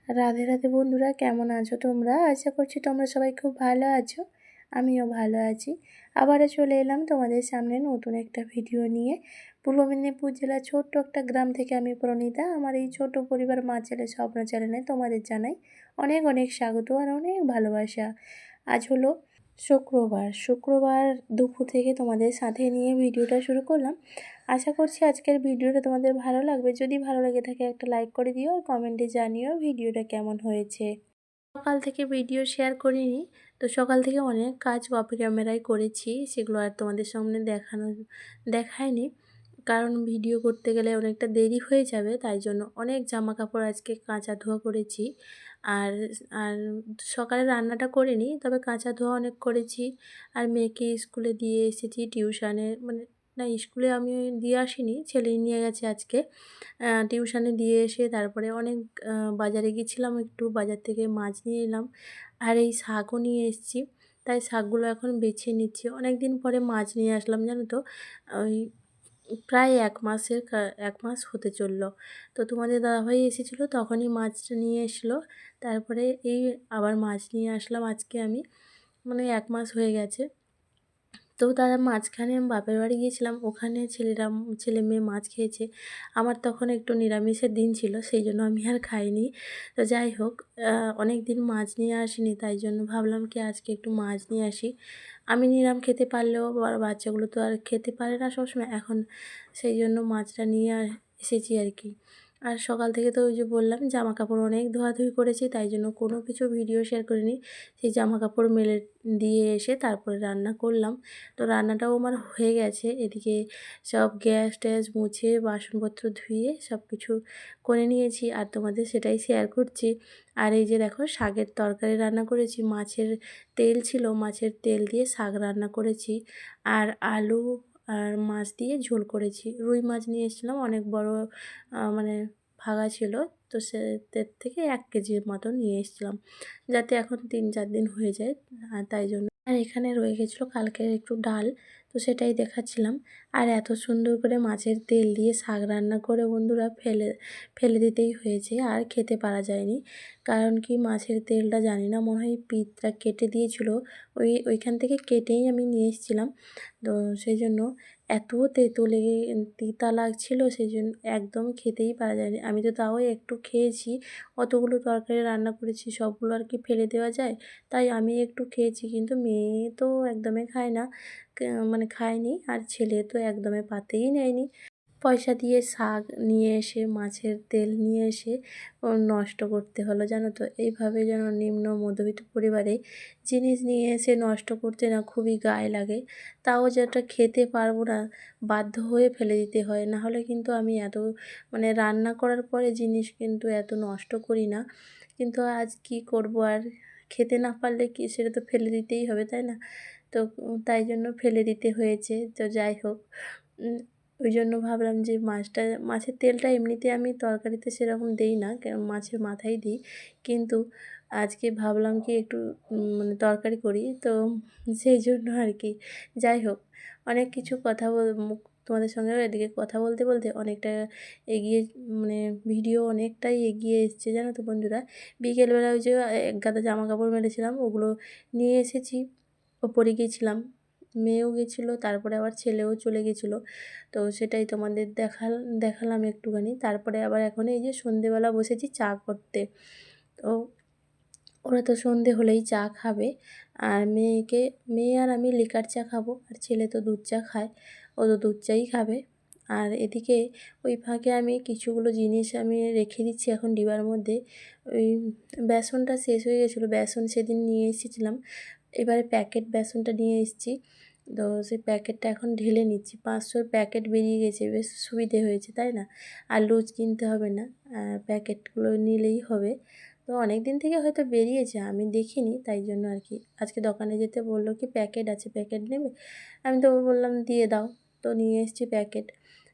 রাধে রাধে বন্ধুরা, কেমন আছো তোমরা? আশা করছি তোমরা সবাই খুব ভালো আছো। আমিও ভালো আছি। আবারও চলে এলাম তোমাদের সামনে নতুন একটা ভিডিও নিয়ে। পূর্ব মেদিনীপুর জেলার ছোট্ট একটা গ্রাম থেকে আমি প্রণীতা। আমার এই ছোট পরিবার মা ছেলে স্বপ্ন চ্যানেলে তোমাদের জানাই অনেক অনেক স্বাগত আর অনেক ভালোবাসা। আজ হলো শুক্রবার দুপুর থেকে তোমাদের সাথে নিয়ে ভিডিওটা শুরু করলাম। আশা করছি আজকের ভিডিওটা তোমাদের ভালো লাগবে। যদি ভালো লেগে থাকে একটা লাইক করে দিও আর কমেন্টে জানিও ভিডিওটা কেমন হয়েছে। সকাল থেকে ভিডিও শেয়ার করিনি, তো সকাল থেকে অনেক কাজ অফ ক্যামেরায় করেছি, সেগুলো আর তোমাদের সামনে দেখায়নি, কারণ ভিডিও করতে গেলে অনেকটা দেরি হয়ে যাবে। তাই জন্য অনেক জামা কাপড় আজকে কাঁচা ধোয়া করেছি। আর আর সকালে রান্নাটা করিনি, তবে কাঁচা ধোয়া অনেক করেছি। আর মেয়েকে স্কুলে দিয়ে এসেছি টিউশানে, মানে না, স্কুলে আমি দিয়ে আসিনি, ছেলেই নিয়ে গেছে আজকে। টিউশানে দিয়ে এসে তারপরে অনেক বাজারে গেছিলাম, একটু বাজার থেকে মাছ নিয়ে এলাম আর এই শাকও নিয়ে এসেছি। তাই শাকগুলো এখন বেছে নিচ্ছি। অনেক দিন পরে মাছ নিয়ে আসলাম, জানো তো, ওই প্রায় 1 মাস হতে চললো। তো তোমাদের দাদাভাই এসেছিলো, তখনই মাছটা নিয়ে এসলো। তারপরে এই আবার মাছ নিয়ে আসলাম আজকে আমি, মানে 1 মাস হয়ে গেছে। তো তার মাঝখানে আমি বাপের বাড়ি গিয়েছিলাম, ওখানে ছেলে মেয়ে মাছ খেয়েছে। আমার তখন একটু নিরামিষের দিন ছিল, সেই জন্য আমি আর খাইনি। তো যাই হোক, অনেক দিন মাছ নিয়ে আসিনি, তাই জন্য ভাবলাম কি আজকে একটু মাছ নিয়ে আসি। আমি নিরাম খেতে পারলেও বাচ্চাগুলো তো আর খেতে পারে না সবসময়, এখন সেই জন্য মাছটা নিয়ে এসেছি আর কি। আর সকাল থেকে তো ওই যে বললাম জামা কাপড় অনেক ধোয়াধুয়ি করেছি, তাই জন্য কোনো কিছু ভিডিও শেয়ার করিনি। সেই জামা কাপড় মেলে দিয়ে এসে তারপরে রান্না করলাম। তো রান্নাটাও আমার হয়ে গেছে। এদিকে সব গ্যাস ট্যাস মুছে বাসনপত্র ধুয়ে সব কিছু করে নিয়েছি, আর তোমাদের সেটাই শেয়ার করছি। আর এই যে দেখো, শাকের তরকারি রান্না করেছি, মাছের তেল ছিল, মাছের তেল দিয়ে শাক রান্না করেছি। আর আলু আর মাছ দিয়ে ঝোল করেছি। রুই মাছ নিয়ে এসেছিলাম, অনেক বড়, মানে ভাগা ছিল। তো সে থেকে 1 কেজির মতো নিয়ে এসেছিলাম, যাতে এখন 3-4 দিন হয়ে যায়, তাই জন্য। আর এখানে রয়ে গেছিলো কালকের একটু ডাল, তো সেটাই দেখাচ্ছিলাম। আর এত সুন্দর করে মাছের তেল দিয়ে শাক রান্না করে বন্ধুরা ফেলে দিতেই হয়েছে, আর খেতে পারা যায়নি। কারণ কি, মাছের তেলটা জানি না, মনে হয় পিঠটা কেটে দিয়েছিল, ওইখান থেকে কেটেই আমি নিয়ে এসেছিলাম। তো সেই জন্য এত তেতো লেগে তিতা লাগছিল, সেই জন্য একদম খেতেই পারা যায়নি। আমি তো তাও একটু খেয়েছি, অতগুলো তরকারি রান্না করেছি, সবগুলো আর কি ফেলে দেওয়া যায়, তাই আমি একটু খেয়েছি। কিন্তু মেয়ে তো একদমই খায় না, মানে খায়নি, আর ছেলে তো একদমই পাতেই নেয়নি। পয়সা দিয়ে শাক নিয়ে এসে, মাছের তেল নিয়ে এসে নষ্ট করতে হলো, জানো তো। এইভাবে যেন নিম্ন মধ্যবিত্ত পরিবারে জিনিস নিয়ে এসে নষ্ট করতে না খুবই গায়ে লাগে। তাও যেটা খেতে পারবো না, বাধ্য হয়ে ফেলে দিতে হয়। না হলে কিন্তু আমি এত, মানে রান্না করার পরে জিনিস কিন্তু এত নষ্ট করি না। কিন্তু আজ কি করব, আর খেতে না পারলে কি, সেটা তো ফেলে দিতেই হবে, তাই না? তো তাই জন্য ফেলে দিতে হয়েছে। তো যাই হোক, ওই জন্য ভাবলাম যে মাছের তেলটা এমনিতে আমি তরকারিতে সেরকম দেই না, মাছের মাথায় দিই। কিন্তু আজকে ভাবলাম কি একটু মানে তরকারি করি, তো সেই জন্য আর কি। যাই হোক, অনেক কিছু কথা তোমাদের সঙ্গে এদিকে কথা বলতে বলতে অনেকটা এগিয়ে, মানে ভিডিও অনেকটাই এগিয়ে এসছে, জানো তো বন্ধুরা। বিকেলবেলা ওই যে এক গাদা জামা কাপড় মেলেছিলাম, ওগুলো নিয়ে এসেছি, ওপরে গিয়েছিলাম, মেয়েও গেছিলো, তারপরে আবার ছেলেও চলে গেছিলো। তো সেটাই তোমাদের দেখালাম একটুখানি। তারপরে আবার এখন এই যে সন্ধেবেলা বসেছি চা করতে। তো ওরা তো সন্ধে হলেই চা খাবে, আর মেয়ে আর আমি লিকার চা খাবো, আর ছেলে তো দুধ চা খায়, ও তো দুধ চাই খাবে। আর এদিকে ওই ফাঁকে আমি কিছুগুলো জিনিস আমি রেখে দিচ্ছি এখন ডিবার মধ্যে। ওই বেসনটা শেষ হয়ে গেছিলো, বেসন সেদিন নিয়ে এসেছিলাম, এবারে প্যাকেট বেসনটা নিয়ে এসেছি। তো সেই প্যাকেটটা এখন ঢেলে নিচ্ছি। 500 প্যাকেট বেরিয়ে গেছে, বেশ সুবিধে হয়েছে, তাই না? আর লুজ কিনতে হবে না, প্যাকেটগুলো নিলেই হবে। তো অনেক দিন থেকে হয়তো বেরিয়েছে, আমি দেখিনি, তাই জন্য আর কি। আজকে দোকানে যেতে বললো কি প্যাকেট আছে, প্যাকেট নেবে? আমি তো বললাম দিয়ে দাও, তো নিয়ে এসেছি প্যাকেট।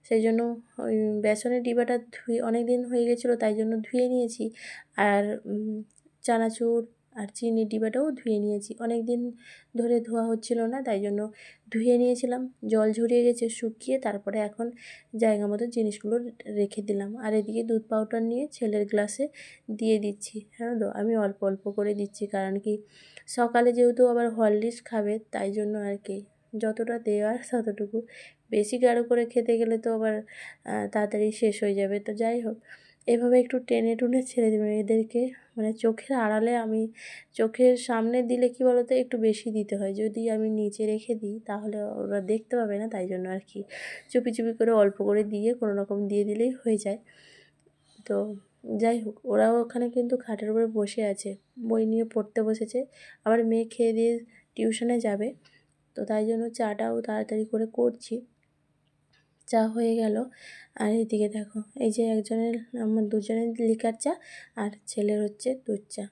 সেই জন্য ওই বেসনের ডিবাটা অনেক দিন হয়ে গেছিলো, তাই জন্য ধুয়ে নিয়েছি। আর চানাচুর আর চিনির ডিবাটাও ধুয়ে নিয়েছি, অনেক দিন ধরে ধোয়া হচ্ছিল না, তাই জন্য ধুয়ে নিয়েছিলাম। জল ঝরিয়ে গেছে, শুকিয়ে তারপরে এখন জায়গা মতো জিনিসগুলো রেখে দিলাম। আর এদিকে দুধ পাউডার নিয়ে ছেলের গ্লাসে দিয়ে দিচ্ছি। হ্যাঁ তো আমি অল্প অল্প করে দিচ্ছি, কারণ কি সকালে যেহেতু আবার হরলিক্স খাবে, তাই জন্য আর কি যতটা দেওয়ার ততটুকু, বেশি গাঢ় করে খেতে গেলে তো আবার তাড়াতাড়ি শেষ হয়ে যাবে। তো যাই হোক, এভাবে একটু টেনে টুনে ছেড়ে দেবেন এদেরকে। মানে চোখের আড়ালে, আমি চোখের সামনে দিলে কি বলতো একটু বেশি দিতে হয়, যদি আমি নিচে রেখে দিই তাহলে ওরা দেখতে পাবে না, তাই জন্য আর কি চুপি চুপি করে অল্প করে দিয়ে কোনো রকম দিয়ে দিলেই হয়ে যায়। তো যাই হোক, ওরাও ওখানে কিন্তু খাটের উপরে বসে আছে, বই নিয়ে পড়তে বসেছে। আবার মেয়ে খেয়ে দিয়ে টিউশনে যাবে, তো তাই জন্য চাটাও তাড়াতাড়ি করে করছি। চা হয়ে গেল। আর এদিকে দেখো, এই যে একজনের, আমার দুজনের লিকার চা, আর ছেলের হচ্ছে দুধ চা।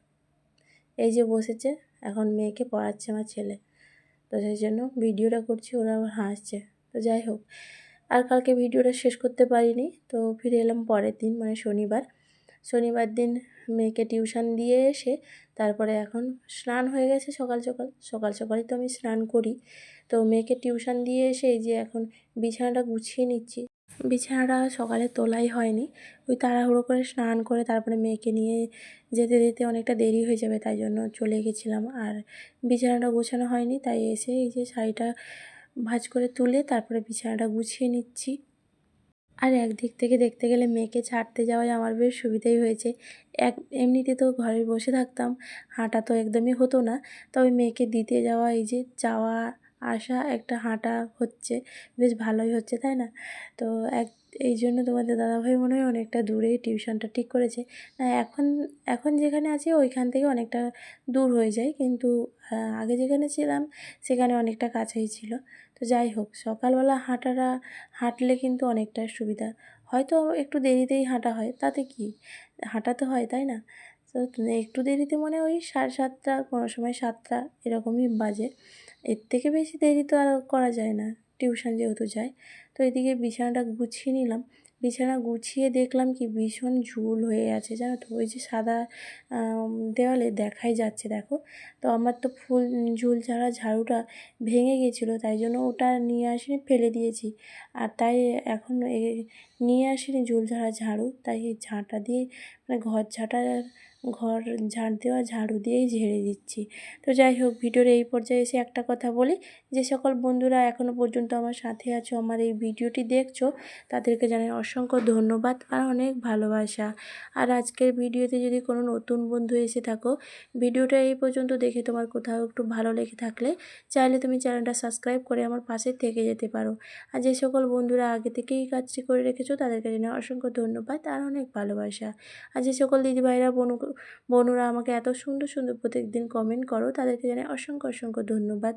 এই যে বসেছে, এখন মেয়েকে পড়াচ্ছে আমার ছেলে, তো সেই জন্য ভিডিওটা করছি, ওরা আবার হাসছে। তো যাই হোক, আর কালকে ভিডিওটা শেষ করতে পারিনি, তো ফিরে এলাম পরের দিন, মানে শনিবার দিন মেয়েকে টিউশন দিয়ে এসে তারপরে এখন স্নান হয়ে গেছে। সকাল সকালই তো আমি স্নান করি। তো মেয়েকে টিউশন দিয়ে এসে এই যে এখন বিছানাটা গুছিয়ে নিচ্ছি। বিছানাটা সকালে তোলাই হয়নি, ওই তাড়াহুড়ো করে স্নান করে তারপরে মেয়েকে নিয়ে যেতে যেতে অনেকটা দেরি হয়ে যাবে, তাই জন্য চলে গেছিলাম। আর বিছানাটা গোছানো হয়নি, তাই এসে এই যে শাড়িটা ভাঁজ করে তুলে তারপরে বিছানাটা গুছিয়ে নিচ্ছি। আর একদিক থেকে দেখতে গেলে মেয়েকে ছাড়তে যাওয়ায় আমার বেশ সুবিধাই হয়েছে। এমনিতে তো ঘরে বসে থাকতাম, হাঁটা তো একদমই হতো না, তবে মেয়েকে দিতে যাওয়া, এই যে যাওয়া আসা একটা হাঁটা হচ্ছে, বেশ ভালোই হচ্ছে, তাই না? তো এই জন্য তোমাদের দাদাভাই মনে হয় অনেকটা দূরেই টিউশনটা ঠিক করেছে। এখন এখন যেখানে আছি ওইখান থেকে অনেকটা দূর হয়ে যায়, কিন্তু আগে যেখানে ছিলাম সেখানে অনেকটা কাছেই ছিল। তো যাই হোক, সকালবেলা হাঁটলে কিন্তু অনেকটা সুবিধা। হয়তো একটু দেরিতেই হাঁটা হয়, তাতে কি, হাঁটা তো হয়, তাই না? তো একটু দেরিতে মানে ওই 7:30, কোনো সময় 7টা এরকমই বাজে। এর থেকে বেশি দেরি তো আর করা যায় না, টিউশন যেহেতু যায়। তো এদিকে বিছানাটা গুছিয়ে নিলাম। বিছানা গুছিয়ে দেখলাম কি ভীষণ ঝুল হয়ে আছে, জানো তো, ওই যে সাদা দেওয়ালে দেখাই যাচ্ছে, দেখো। তো আমার তো ফুল ঝুল ছাড়া ঝাড়ুটা ভেঙে গিয়েছিলো, তাই জন্য ওটা নিয়ে আসিনি, ফেলে দিয়েছি। আর তাই এখন নিয়ে আসিনি ঝুল ঝাড়া ঝাড়ু, তাই এই ঝাঁটা দিয়ে, মানে ঘর ঝাড় দেওয়া ঝাড়ু দিয়েই ঝেড়ে দিচ্ছি। তো যাই হোক, ভিডিওর এই পর্যায়ে এসে একটা কথা বলি, যে সকল বন্ধুরা এখনও পর্যন্ত আমার সাথে আছো, আমার এই ভিডিওটি দেখছো, তাদেরকে জানাই অসংখ্য ধন্যবাদ আর অনেক ভালোবাসা। আর আজকের ভিডিওতে যদি কোনো নতুন বন্ধু এসে থাকো, ভিডিওটা এই পর্যন্ত দেখে তোমার কোথাও একটু ভালো লেগে থাকলে চাইলে তুমি চ্যানেলটা সাবস্ক্রাইব করে আমার পাশে থেকে যেতে পারো। আর যে সকল বন্ধুরা আগে থেকেই কাজটি করে রেখেছো, তাদেরকে জানাই অসংখ্য ধন্যবাদ আর অনেক ভালোবাসা। আর যে সকল দিদিভাইরা বোনুরা আমাকে এত সুন্দর সুন্দর প্রত্যেকদিন কমেন্ট করো, তাদেরকে জানাই অসংখ্য অসংখ্য ধন্যবাদ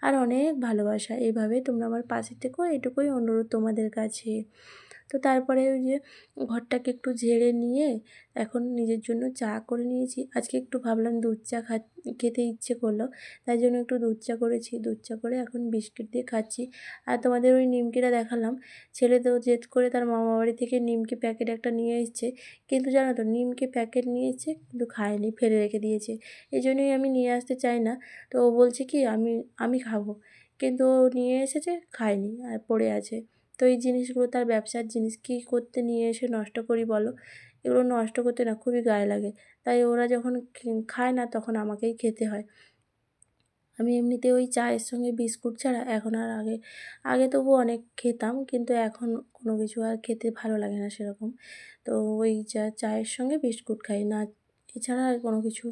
আর অনেক ভালোবাসা। এইভাবে তোমরা আমার পাশে থেকো, এটুকুই অনুরোধ তোমাদের কাছে। তো তারপরে ওই যে ঘরটাকে একটু ঝেড়ে নিয়ে এখন নিজের জন্য চা করে নিয়েছি। আজকে একটু ভাবলাম দুধ চা খেতে ইচ্ছে করলো, তাই জন্য একটু দুধ চা করেছি। দুধ চা করে এখন বিস্কিট দিয়ে খাচ্ছি। আর তোমাদের ওই নিমকিটা দেখালাম, ছেলে তো জেদ করে তার মামা বাড়ি থেকে নিমকি প্যাকেট একটা নিয়ে এসছে, কিন্তু জানো তো নিমকি প্যাকেট নিয়ে এসছে কিন্তু খায়নি, ফেলে রেখে দিয়েছে। এই জন্যই আমি নিয়ে আসতে চাই না। তো ও বলছে কি আমি আমি খাবো, কিন্তু ও নিয়ে এসেছে, খায়নি আর পড়ে আছে। তো এই জিনিসগুলো তার ব্যবসার জিনিস, কী করতে নিয়ে এসে নষ্ট করি বলো? এগুলো নষ্ট করতে না খুবই গায়ে লাগে, তাই ওরা যখন খায় না তখন আমাকেই খেতে হয়। আমি এমনিতে ওই চায়ের সঙ্গে বিস্কুট ছাড়া এখন আর আগে আগে তবু অনেক খেতাম, কিন্তু এখন কোনো কিছু আর খেতে ভালো লাগে না সেরকম। তো ওই চায়ের সঙ্গে বিস্কুট খাই না, এছাড়া আর কোনো কিছু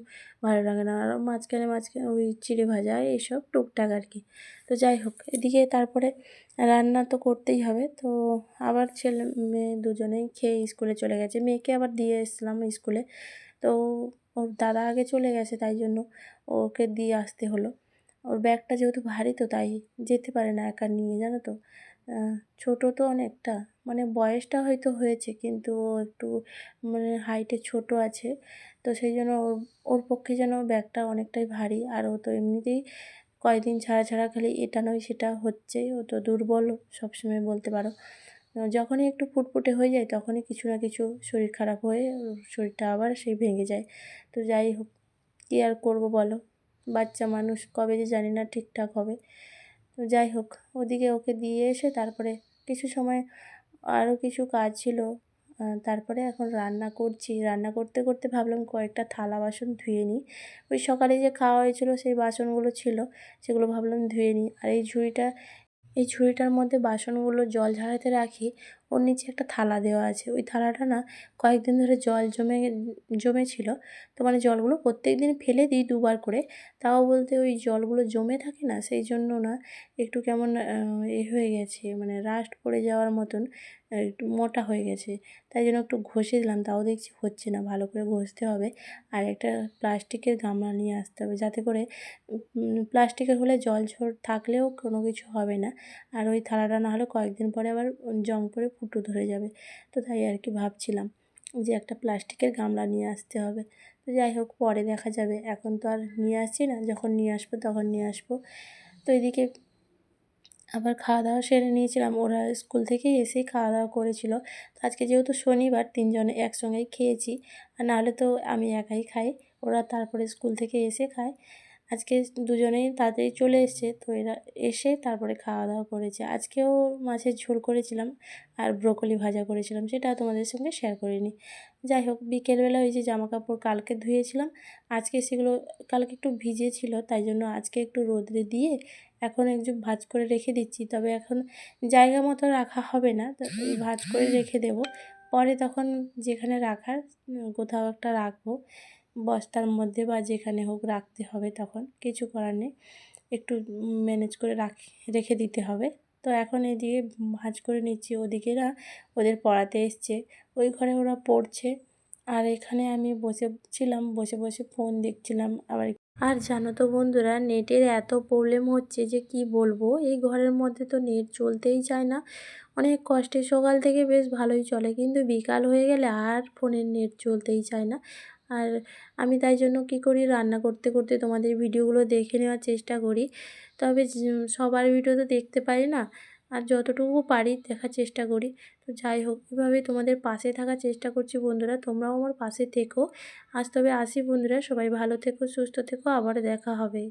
ভালো লাগে না। আর মাঝখানে মাঝখানে ওই চিড়ে ভাজা এইসব টুকটাক আর কি। তো যাই হোক, এদিকে তারপরে রান্না তো করতেই হবে। তো আবার ছেলে মেয়ে দুজনেই খেয়ে স্কুলে চলে গেছে, মেয়েকে আবার দিয়ে এসলাম স্কুলে। তো ওর দাদা আগে চলে গেছে, তাই জন্য ওকে দিয়ে আসতে হলো। ওর ব্যাগটা যেহেতু ভারী, তো তাই যেতে পারে না একা নিয়ে, জানো তো। ছোটো তো অনেকটা, মানে বয়সটা হয়তো হয়েছে, কিন্তু ও একটু মানে হাইটে ছোট আছে, তো সেই জন্য ওর পক্ষে যেন ব্যাগটা অনেকটাই ভারী। আর ও তো এমনিতেই কয়েকদিন ছাড়া ছাড়া খালি এটা নয় সেটা হচ্ছেই, ও তো দুর্বল সবসময় বলতে পারো। যখনই একটু ফুটফুটে হয়ে যায় তখনই কিছু না কিছু শরীর খারাপ হয়ে ওর শরীরটা আবার সেই ভেঙে যায়। তো যাই হোক, কী আর করবো বলো, বাচ্চা মানুষ, কবে যে জানি না ঠিকঠাক হবে। তো যাই হোক, ওদিকে ওকে দিয়ে এসে তারপরে কিছু সময় আরও কিছু কাজ ছিল। তারপরে এখন রান্না করছি। রান্না করতে করতে ভাবলাম কয়েকটা থালা বাসন ধুয়ে নিই। ওই সকালে যে খাওয়া হয়েছিল সেই বাসনগুলো ছিল, সেগুলো ভাবলাম ধুয়ে নিই। আর এই ঝুড়িটার মধ্যে বাসনগুলো জল ঝরাতে রাখি। ওর নিচে একটা থালা দেওয়া আছে। ওই থালাটা না কয়েকদিন ধরে জল জমেছিল। তো মানে জলগুলো প্রত্যেকদিন ফেলে দিই দুবার করে। তাও বলতে ওই জলগুলো জমে থাকে না, সেই জন্য না একটু কেমন হয়ে গেছে, মানে রাস্ট পড়ে যাওয়ার মতন, একটু মোটা হয়ে গেছে। তাই জন্য একটু ঘষে দিলাম, তাও দেখছি হচ্ছে না, ভালো করে ঘষতে হবে। আর একটা প্লাস্টিকের গামলা নিয়ে আসতে হবে, যাতে করে প্লাস্টিকের হলে জল থাকলেও কোনো কিছু হবে না। আর ওই থালাটা না হলে কয়েকদিন পরে আবার জং পড়ে ফুটো ধরে যাবে। তো তাই আর কি ভাবছিলাম যে একটা প্লাস্টিকের গামলা নিয়ে আসতে হবে। তো যাই হোক, পরে দেখা যাবে, এখন তো আর নিয়ে আসছি না, যখন নিয়ে আসবো তখন নিয়ে আসবো। তো এদিকে আবার খাওয়া দাওয়া সেরে নিয়েছিলাম, ওরা স্কুল থেকে এসেই খাওয়া দাওয়া করেছিল। তো আজকে যেহেতু শনিবার, তিনজনে একসঙ্গেই খেয়েছি, আর নাহলে তো আমি একাই খাই, ওরা তারপরে স্কুল থেকে এসে খায়। আজকে দুজনেই তাড়াতাড়ি চলে এসছে, তো এরা এসে তারপরে খাওয়া দাওয়া করেছে। আজকেও মাছের ঝোল করেছিলাম আর ব্রোকলি ভাজা করেছিলাম, সেটা তোমাদের সঙ্গে শেয়ার করিনি। যাই হোক, বিকেলবেলা ওই যে জামাকাপড় কালকে ধুয়েছিলাম, আজকে সেগুলো কালকে একটু ভিজে ছিল, তাই জন্য আজকে একটু রোদে দিয়ে এখন একটু ভাঁজ করে রেখে দিচ্ছি। তবে এখন জায়গা মতো রাখা হবে না, তো এই ভাঁজ করে রেখে দেব। পরে তখন যেখানে রাখার কোথাও একটা রাখবো, বস্তার মধ্যে বা যেখানে হোক রাখতে হবে, তখন কিছু করার নেই, একটু ম্যানেজ করে রেখে দিতে হবে। তো এখন এদিকে ভাঁজ করে নিচ্ছি। ওদিকেরা ওদের পড়াতে এসছে, ওই ঘরে ওরা পড়ছে, আর এখানে আমি বসেছিলাম, বসে বসে ফোন দেখছিলাম। আর জানো তো বন্ধুরা, নেটের এত প্রবলেম হচ্ছে যে কি বলবো, এই ঘরের মধ্যে তো নেট চলতেই চায় না। অনেক কষ্টে সকাল থেকে বেশ ভালোই চলে, কিন্তু বিকাল হয়ে গেলে আর ফোনের নেট চলতেই চায় না। আর আমি তাই জন্য কি করি, রান্না করতে করতে তোমাদের ভিডিওগুলো দেখে নেওয়ার চেষ্টা করি। তবে সবার ভিডিও তো দেখতে পারি না, আর যতটুকু পারি দেখার চেষ্টা করি। তো যাই হোক, এভাবে তোমাদের পাশে থাকার চেষ্টা করছি বন্ধুরা, তোমরাও আমার পাশে থেকো। আজ তবে আসি বন্ধুরা, সবাই ভালো থেকো, সুস্থ থেকো, আবার দেখা হবে।